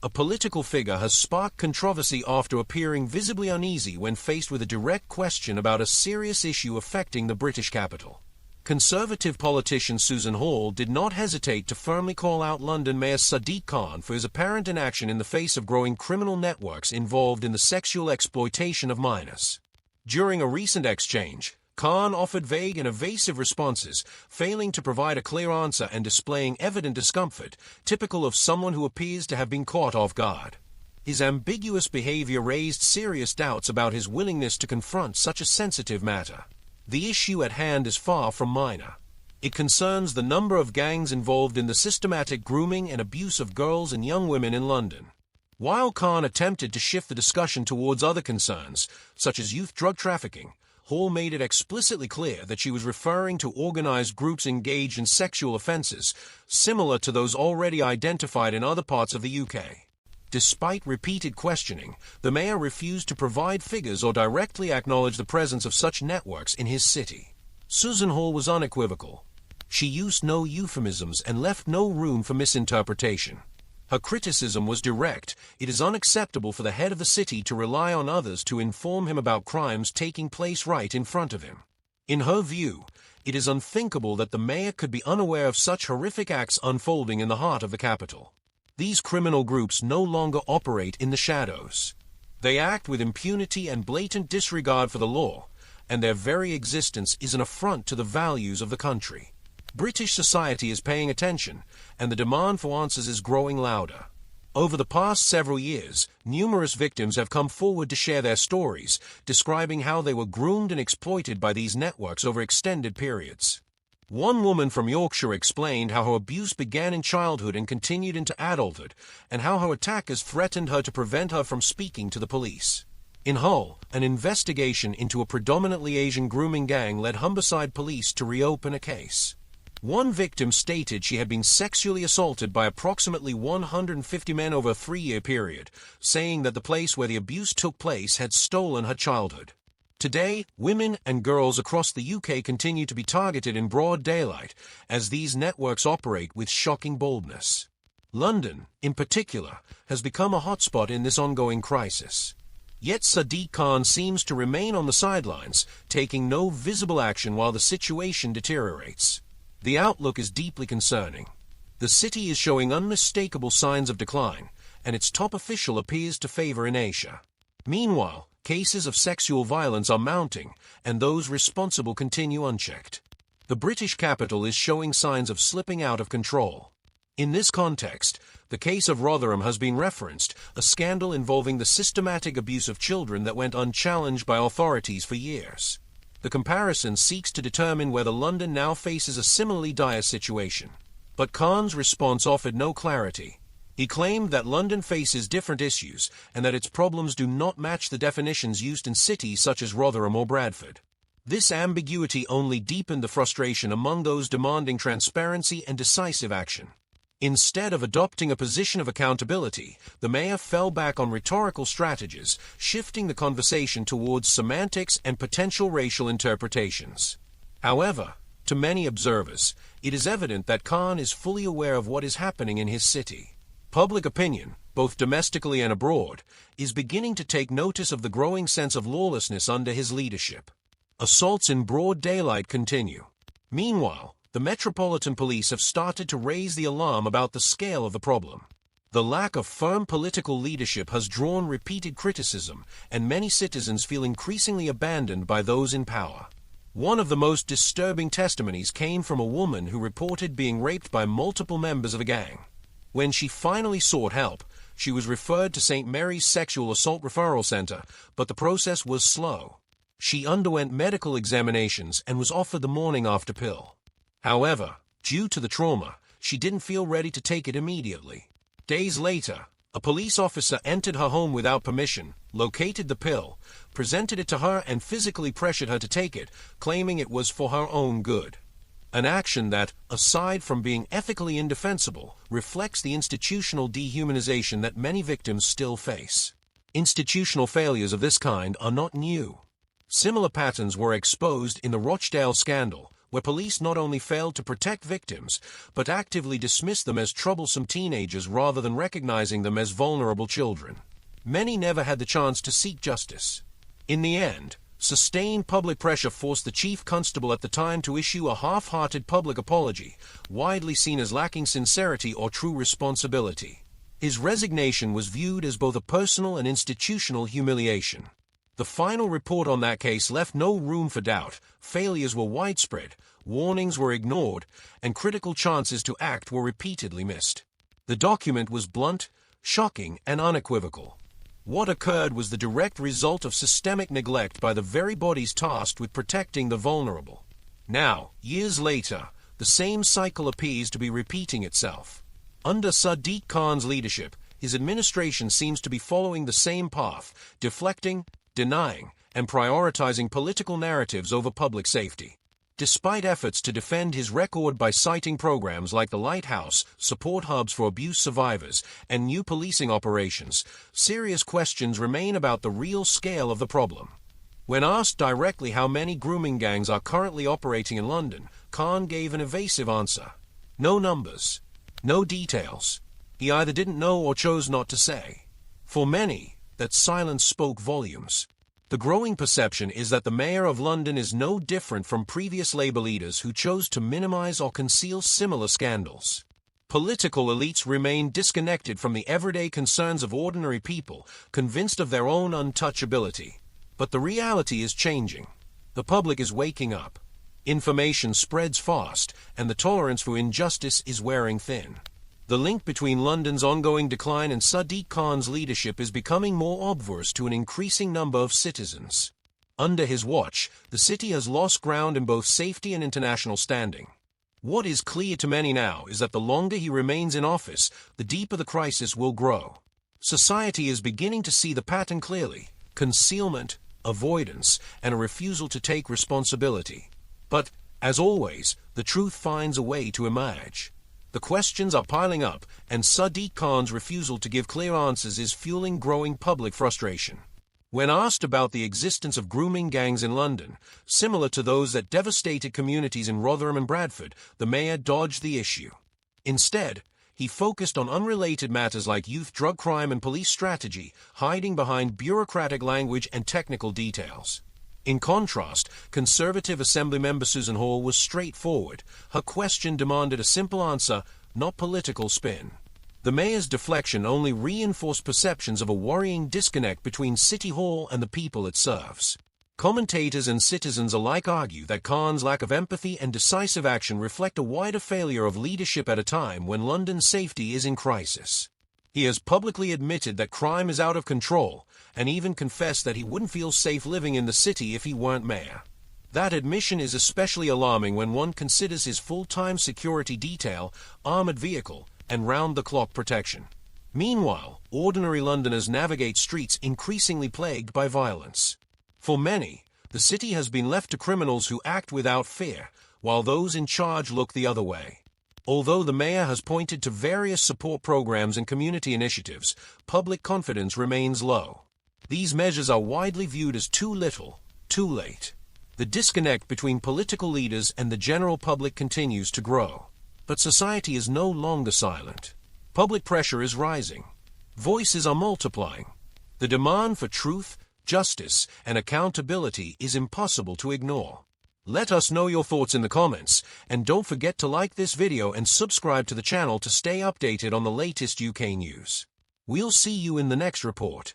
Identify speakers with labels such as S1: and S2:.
S1: A political figure has sparked controversy after appearing visibly uneasy when faced with a direct question about a serious issue affecting the British capital. Conservative politician Susan Hall did not hesitate to firmly call out London Mayor Sadiq Khan for his apparent inaction in the face of growing criminal networks involved in the sexual exploitation of minors. During a recent exchange, Khan offered vague and evasive responses, failing to provide a clear answer and displaying evident discomfort, typical of someone who appears to have been caught off guard. His ambiguous behavior raised serious doubts about his willingness to confront such a sensitive matter. The issue at hand is far from minor. It concerns the number of gangs involved in the systematic grooming and abuse of girls and young women in London. While Khan attempted to shift the discussion towards other concerns, such as youth drug trafficking, Hall made it explicitly clear that she was referring to organized groups engaged in sexual offenses, similar to those already identified in other parts of the UK. Despite repeated questioning, the mayor refused to provide figures or directly acknowledge the presence of such networks in his city. Susan Hall was unequivocal. She used no euphemisms and left no room for misinterpretation. Her criticism was direct. It is unacceptable for the head of the city to rely on others to inform him about crimes taking place right in front of him. In her view, it is unthinkable that the mayor could be unaware of such horrific acts unfolding in the heart of the capital. These criminal groups no longer operate in the shadows. They act with impunity and blatant disregard for the law, and their very existence is an affront to the values of the country. British society is paying attention, and the demand for answers is growing louder. Over the past several years, numerous victims have come forward to share their stories, describing how they were groomed and exploited by these networks over extended periods. One woman from Yorkshire explained how her abuse began in childhood and continued into adulthood, and how her attackers threatened her to prevent her from speaking to the police. In Hull, an investigation into a predominantly Asian grooming gang led Humberside police to reopen a case. One victim stated she had been sexually assaulted by approximately 150 men over a 3-year period, saying that the place where the abuse took place had stolen her childhood. Today, women and girls across the UK continue to be targeted in broad daylight, as these networks operate with shocking boldness. London, in particular, has become a hotspot in this ongoing crisis. Yet Sadiq Khan seems to remain on the sidelines, taking no visible action while the situation deteriorates. The outlook is deeply concerning. The city is showing unmistakable signs of decline, and its top official appears to favor inertia. Meanwhile, cases of sexual violence are mounting, and those responsible continue unchecked. The British capital is showing signs of slipping out of control. In this context, the case of Rotherham has been referenced, a scandal involving the systematic abuse of children that went unchallenged by authorities for years. The comparison seeks to determine whether London now faces a similarly dire situation. But Khan's response offered no clarity. He claimed that London faces different issues and that its problems do not match the definitions used in cities such as Rotherham or Bradford. This ambiguity only deepened the frustration among those demanding transparency and decisive action. Instead of adopting a position of accountability, the mayor fell back on rhetorical strategies, shifting the conversation towards semantics and potential racial interpretations. However, to many observers, it is evident that Khan is fully aware of what is happening in his city. Public opinion, both domestically and abroad, is beginning to take notice of the growing sense of lawlessness under his leadership. Assaults in broad daylight continue. Meanwhile, the Metropolitan Police have started to raise the alarm about the scale of the problem. The lack of firm political leadership has drawn repeated criticism, and many citizens feel increasingly abandoned by those in power. One of the most disturbing testimonies came from a woman who reported being raped by multiple members of a gang. When she finally sought help, she was referred to St. Mary's Sexual Assault Referral Center, but the process was slow. She underwent medical examinations and was offered the morning after pill. However, due to the trauma, she didn't feel ready to take it immediately. Days later, a police officer entered her home without permission, located the pill, presented it to her and physically pressured her to take it, claiming it was for her own good. An action that, aside from being ethically indefensible, reflects the institutional dehumanization that many victims still face. Institutional failures of this kind are not new. Similar patterns were exposed in the Rochdale scandal, where police not only failed to protect victims, but actively dismissed them as troublesome teenagers rather than recognizing them as vulnerable children. Many never had the chance to seek justice. In the end, sustained public pressure forced the chief constable at the time to issue a half-hearted public apology, widely seen as lacking sincerity or true responsibility. His resignation was viewed as both a personal and institutional humiliation. The final report on that case left no room for doubt. Failures were widespread, warnings were ignored, and critical chances to act were repeatedly missed. The document was blunt, shocking, and unequivocal. What occurred was the direct result of systemic neglect by the very bodies tasked with protecting the vulnerable. Now, years later, the same cycle appears to be repeating itself. Under Sadiq Khan's leadership, his administration seems to be following the same path, deflecting, denying, and prioritizing political narratives over public safety. Despite efforts to defend his record by citing programs like the Lighthouse, support hubs for abuse survivors, and new policing operations, serious questions remain about the real scale of the problem. When asked directly how many grooming gangs are currently operating in London, Khan gave an evasive answer. No numbers. No details. He either didn't know or chose not to say. For many, that silence spoke volumes. The growing perception is that the Mayor of London is no different from previous Labour leaders who chose to minimize or conceal similar scandals. Political elites remain disconnected from the everyday concerns of ordinary people, convinced of their own untouchability. But the reality is changing. The public is waking up. Information spreads fast, and the tolerance for injustice is wearing thin. The link between London's ongoing decline and Sadiq Khan's leadership is becoming more obvious to an increasing number of citizens. Under his watch, the city has lost ground in both safety and international standing. What is clear to many now is that the longer he remains in office, the deeper the crisis will grow. Society is beginning to see the pattern clearly: concealment, avoidance, and a refusal to take responsibility. But, as always, the truth finds a way to emerge. The questions are piling up, and Sadiq Khan's refusal to give clear answers is fueling growing public frustration. When asked about the existence of grooming gangs in London, similar to those that devastated communities in Rotherham and Bradford, the mayor dodged the issue. Instead, he focused on unrelated matters like youth drug crime and police strategy, hiding behind bureaucratic language and technical details. In contrast, Conservative Assemblymember Susan Hall was straightforward. Her question demanded a simple answer, not political spin. The mayor's deflection only reinforced perceptions of a worrying disconnect between City Hall and the people it serves. Commentators and citizens alike argue that Khan's lack of empathy and decisive action reflect a wider failure of leadership at a time when London's safety is in crisis. He has publicly admitted that crime is out of control, and even confessed that he wouldn't feel safe living in the city if he weren't mayor. That admission is especially alarming when one considers his full-time security detail, armored vehicle, and round-the-clock protection. Meanwhile, ordinary Londoners navigate streets increasingly plagued by violence. For many, the city has been left to criminals who act without fear, while those in charge look the other way. Although the mayor has pointed to various support programs and community initiatives, public confidence remains low. These measures are widely viewed as too little, too late. The disconnect between political leaders and the general public continues to grow. But society is no longer silent. Public pressure is rising. Voices are multiplying. The demand for truth, justice, and accountability is impossible to ignore. Let us know your thoughts in the comments, and don't forget to like this video and subscribe to the channel to stay updated on the latest UK news. We'll see you in the next report.